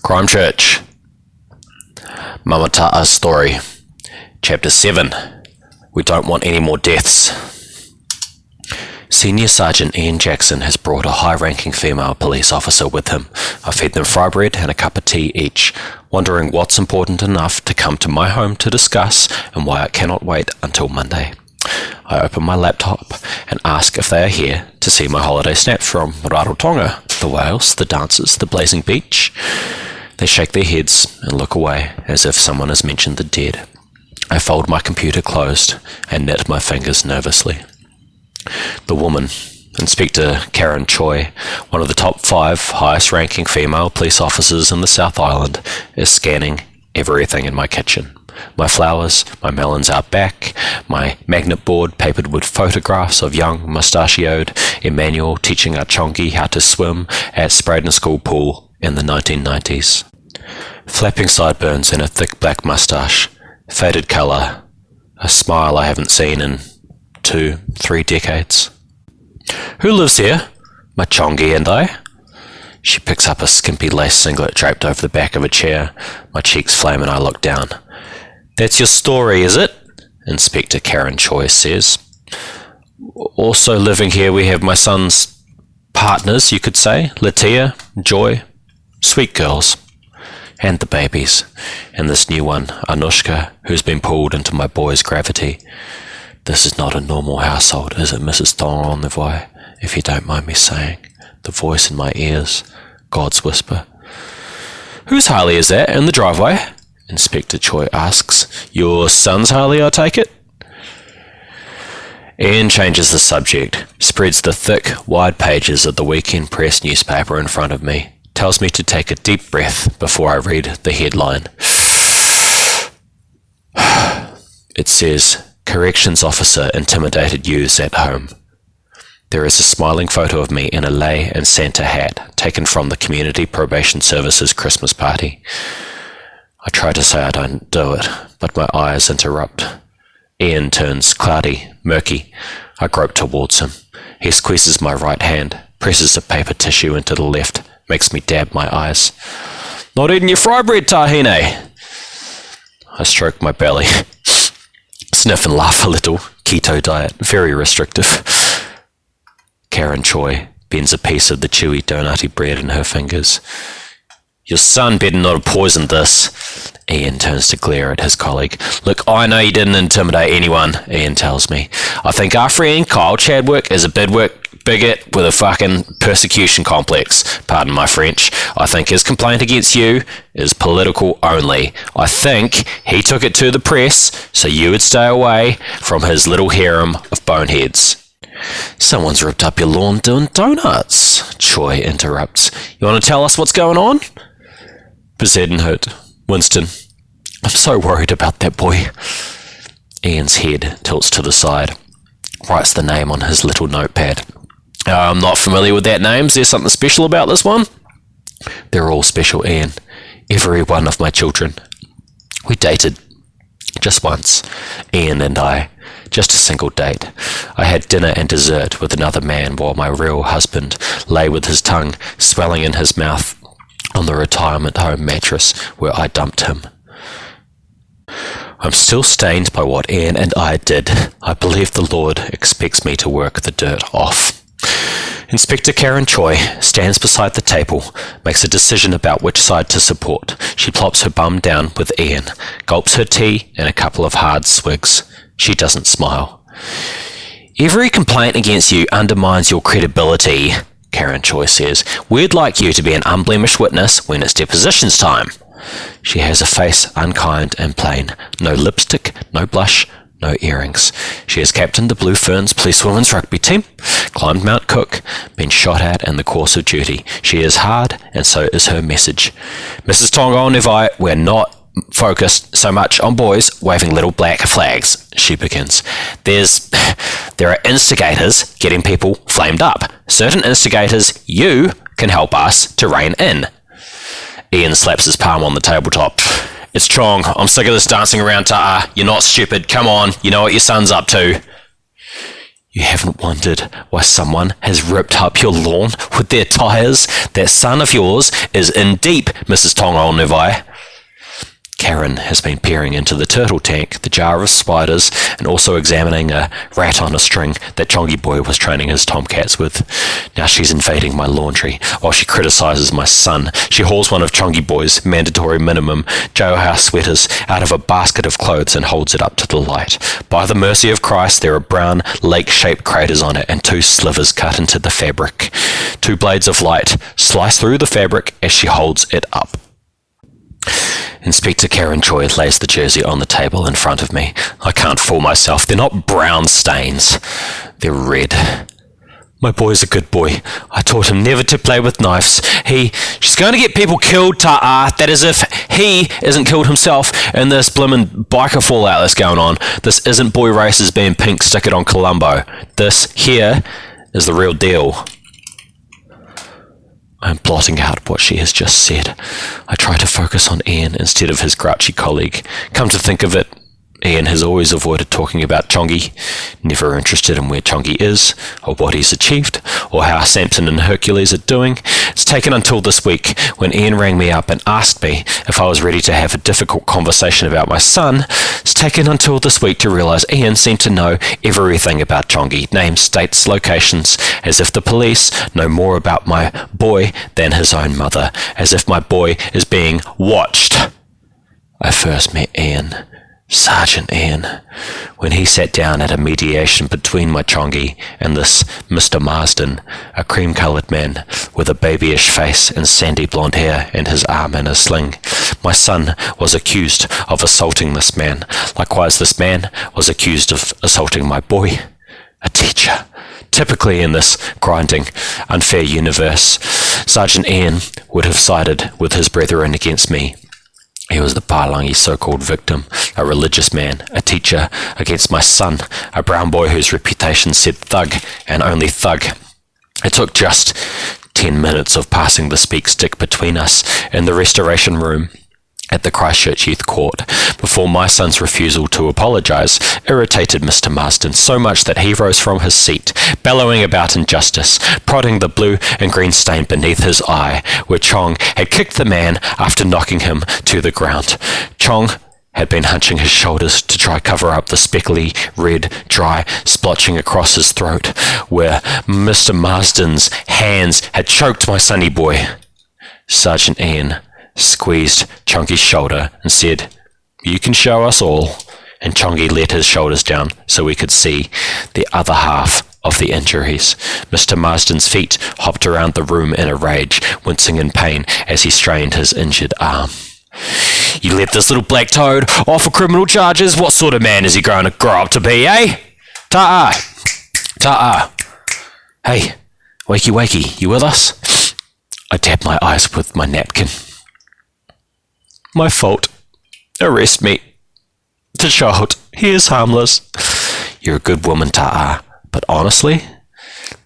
Crimechurch, Mamata'a's story, Chapter 7. We don't want any more deaths. Senior Sergeant Ian Jackson has brought a high-ranking female police officer with him. I feed them fry bread and a cup of tea each, wondering what's important enough to come to my home to discuss and why it cannot wait until Monday. I open my laptop and ask if they are here to see my holiday snaps from Rarotonga, the whales, the dances, the blazing beach. They shake their heads and look away as if someone has mentioned the dead. I fold my computer closed and knit my fingers nervously. The woman, Inspector Karen Choi, one of the top 5 highest-ranking female police officers in the South Island, is scanning everything in my kitchen. My flowers, my melons out back, my magnet board papered with photographs of young mustachioed Emmanuel teaching a chongi how to swim at Spraden School pool in the 1990s. Flapping sideburns and a thick black moustache, faded colour, a smile I haven't seen in 2-3 decades. Who lives here? My chongi and I. She picks up a skimpy lace singlet draped over the back of a chair. My cheeks flame and I look down. That's your story, is it? Inspector Karen Choi says. Also living here we have my son's partners, you could say, Latia, Joy, sweet girls, and the babies, and this new one, Anushka, who's been pulled into my boy's gravity. This is not a normal household, is it, Mrs. Thong-on-the-Voi, if you don't mind me saying, the voice in my ears, God's whisper. Whose Harley is that in the driveway? Inspector Choi asks. Your son's Harley, I take it? Ian changes the subject, spreads the thick, wide pages of the Weekend Press newspaper in front of me, tells me to take a deep breath before I read the headline. It says, Corrections Officer Intimidated Youths at Home. There is a smiling photo of me in a lei and Santa hat, taken from the Community Probation Service's Christmas party. I try to say I don't do it, but my eyes interrupt. Ian turns cloudy, murky. I grope towards him. He squeezes my right hand, presses a paper tissue into the left, makes me dab my eyes. Not eating your fry bread, tahine! I stroke my belly, sniff and laugh a little. Keto diet, very restrictive. Karen Choi bends a piece of the chewy donutty bread in her fingers. Your son better not have poisoned this. Ian turns to glare at his colleague. Look, I know you didn't intimidate anyone, Ian tells me. I think our friend Kyle Chadwick is a bigot with a fucking persecution complex. Pardon my French. I think his complaint against you is political only. I think he took it to the press so you would stay away from his little harem of boneheads. Someone's ripped up your lawn doing donuts, Choi interrupts. You want to tell us what's going on? Bezedenhout. Winston. I'm so worried about that boy. Ian's head tilts to the side, writes the name on his little notepad. I'm not familiar with that name. Is there something special about this one? They're all special, Ian. Every one of my children. We dated. Just once. Ian and I. Just a single date. I had dinner and dessert with another man while my real husband lay with his tongue swelling in his mouth on the retirement home mattress where I dumped him. I'm still stained by what Ian and I did. I believe the Lord expects me to work the dirt off. Inspector Karen Choi stands beside the table, makes a decision about which side to support. She plops her bum down with Ian, gulps her tea and a couple of hard swigs. She doesn't smile. Every complaint against you undermines your credibility, Karen Choi says. We'd like you to be an unblemished witness when it's depositions time. She has a face unkind and plain. No lipstick, no blush, no earrings. She has captained the Blue Ferns policewomen's rugby team, climbed Mount Cook, been shot at in the course of duty. She is hard, and so is her message. Mrs. Thong-on-the-Voi, we're not focused so much on boys waving little black flags, she begins. There are instigators getting people flamed up. Certain instigators you can help us to rein in. Ian slaps his palm on the tabletop. It's Chong. I'm sick of this dancing around, Ta'a. You're not stupid. Come on. You know what your son's up to. You haven't wondered why someone has ripped up your lawn with their tyres? That son of yours is in deep, Mrs. Tonga-o-Nevae. Karen has been peering into the turtle tank, the jar of spiders, and also examining a rat on a string that Chongi boy was training his tomcats with. Now she's invading my laundry while she criticises my son. She hauls one of Chongi boy's mandatory minimum jailhouse sweaters out of a basket of clothes and holds it up to the light. By the mercy of Christ, there are brown lake-shaped craters on it and 2 slivers cut into the fabric. 2 blades of light slice through the fabric as she holds it up. Inspector Karen Choi lays the jersey on the table in front of me. I can't fool myself. They're not brown stains. They're red. My boy's a good boy. I taught him never to play with knives. She's going to get people killed, Ta'a. That is if he isn't killed himself in this blimmin' biker fallout that's going on. This isn't boy races being pink stickered on Colombo. This here is the real deal. I'm blotting out what she has just said. I try to focus on Ian instead of his grouchy colleague. Come to think of it, Ian has always avoided talking about Chongi, never interested in where Chongi is, or what he's achieved, or how Samson and Hercules are doing. It's taken until this week, when Ian rang me up and asked me if I was ready to have a difficult conversation about my son. It's taken until this week to realise Ian seemed to know everything about Chongi, names, dates, locations, as if the police know more about my boy than his own mother, as if my boy is being watched. I first met Ian, Sergeant Ian, when he sat down at a mediation between my Chongi and this Mr. Marsden, a cream-coloured man with a babyish face and sandy blonde hair and his arm in a sling. My son was accused of assaulting this man. Likewise, this man was accused of assaulting my boy, a teacher. Typically in this grinding, unfair universe, Sergeant Ian would have sided with his brethren against me. He was the Palangi so-called victim, a religious man, a teacher, against my son, a brown boy whose reputation said thug, and only thug. It took just 10 minutes of passing the speak stick between us in the restoration room at the Christchurch Youth Court before my son's refusal to apologise irritated Mr. Marsden so much that he rose from his seat, bellowing about injustice, prodding the blue and green stain beneath his eye, where Chong had kicked the man after knocking him to the ground. Chong had been hunching his shoulders to try cover up the speckly, red, dry splotching across his throat, where Mr. Marsden's hands had choked my sonny boy. Sergeant Ian squeezed Chongi's shoulder and said, "You can show us all," and Chongi let his shoulders down so we could see the other half of the injuries. Mr. Marsden's feet hopped around the room in a rage, wincing in pain as he strained his injured arm. "You let this little black toad off for criminal charges? What sort of man is he going to grow up to be, eh? Ta-ah! Ta-ah! Hey, wakey wakey, you with us?" I tapped my eyes with my napkin. "My fault. Arrest me. The child, he is harmless." "You're a good woman, Ta'a, but honestly..."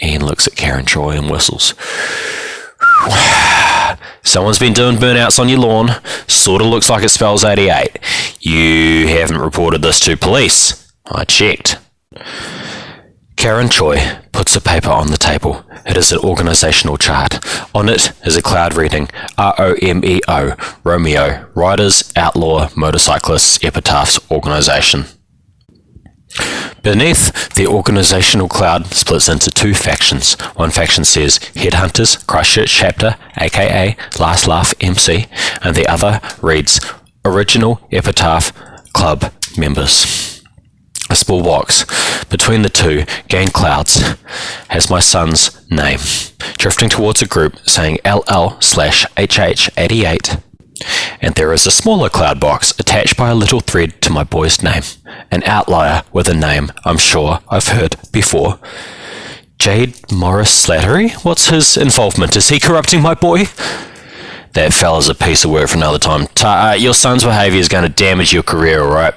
Ian looks at Karen Choi and whistles. "Someone's been doing burnouts on your lawn. Sorta looks like it spells 88. You haven't reported this to police." I checked. Karen Choi puts a paper on the table. It is an organisational chart. On it is a cloud reading ROMEO, Romeo, Riders, Outlaw, Motorcyclists, Epitaphs, Organisation. Beneath, the organisational cloud splits into 2 factions. One faction says Headhunters, Christchurch Chapter, aka Last Laugh MC, and the other reads Original Epitaph Club Members. A small box between the 2 gang clouds has my son's name, drifting towards a group saying LL/HH88, and there is a smaller cloud box attached by a little thread to my boy's name, an outlier with a name I'm sure I've heard before. Jade Morris Slattery? What's his involvement? Is he corrupting my boy? That fella's a piece of work for another time. Your son's behaviour is going to damage your career, alright?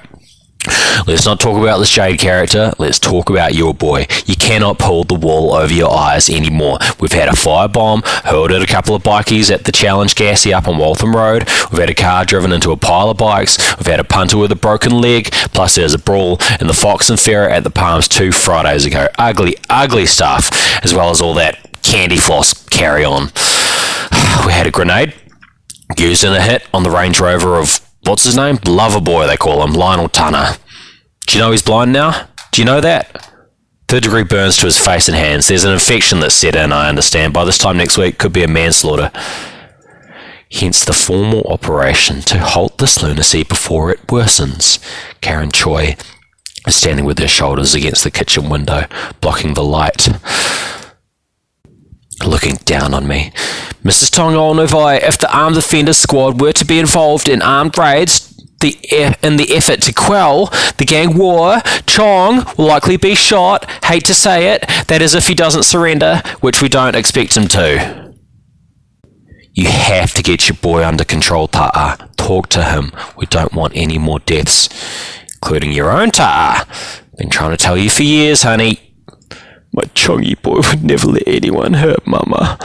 Let's not talk about this Jade character, let's talk about your boy. You cannot pull the wool over your eyes anymore. We've had a firebomb hurled at a couple of bikies at the Challenge Gassy up on Waltham Road. We've had a car driven into a pile of bikes. We've had a punter with a broken leg. Plus there's a brawl in the Fox and Ferret at the Palms 2 Fridays ago. Ugly, ugly stuff, as well as all that candy floss carry on. We had a grenade used in a hit on the Range Rover of, what's his name? Loverboy, they call him, Lionel Tunner. Do you know he's blind now? Do you know that? 3rd-degree burns to his face and hands. There's an infection that's set in, I understand. By this time next week, could be a manslaughter. Hence the formal operation to halt this lunacy before it worsens. Karen Choi is standing with her shoulders against the kitchen window, blocking the light, looking down on me. Mrs. Tonga-Onuvai, if the Armed Offenders Squad were to be involved in armed raids in the effort to quell the gang war, Chong will likely be shot. Hate to say it, that is if he doesn't surrender, which we don't expect him to. You have to get your boy under control, Ta'a. Talk to him. We don't want any more deaths, including your own, Ta'a. Been trying to tell you for years, honey. My Chongy boy would never let anyone hurt Mama.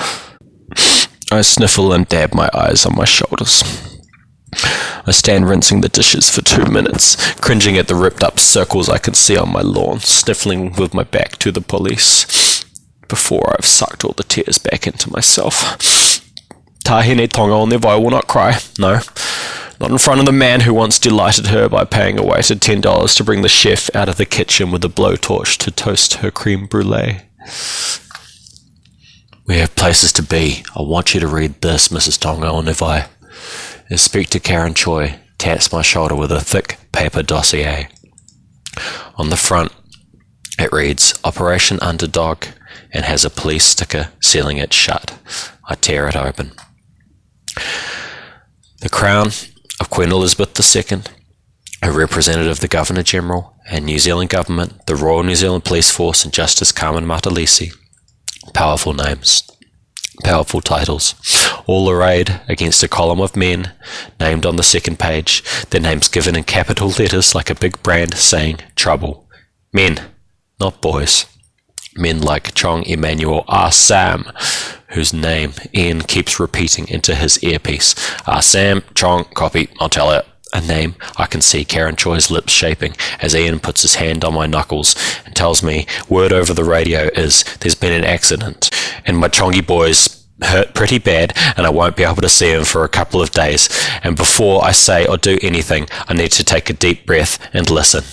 I sniffle and dab my eyes on my shoulders. I stand rinsing the dishes for 2 minutes, cringing at the ripped up circles I can see on my lawn, sniffling with my back to the police, before I've sucked all the tears back into myself. Tahine Tonga-Onuvai will not cry, no, not in front of the man who once delighted her by paying a waiter $10 to bring the chef out of the kitchen with a blowtorch to toast her creme brulee. We have places to be. I want you to read this, Mrs. Tonga-Onuvai. Inspector Karen Choi taps my shoulder with a thick paper dossier. On the front, it reads Operation Underdog and has a police sticker sealing it shut. I tear it open. The Crown of Queen Elizabeth II, a representative of the Governor-General and New Zealand Government, the Royal New Zealand Police Force and Justice Carmen Matalisi. Powerful names. Powerful titles, all arrayed against a column of men, named on the second page, their names given in capital letters like a big brand saying trouble. Men, not boys. Men like Chong Emmanuel R. Sam, whose name Ian keeps repeating into his earpiece. R. Sam, Chong, copy, I'll tell it. A name I can see Karen Choi's lips shaping as Ian puts his hand on my knuckles and tells me word over the radio is there's been an accident and my Chongy boy's hurt pretty bad and I won't be able to see him for a couple of days. And before I say or do anything, I need to take a deep breath and listen.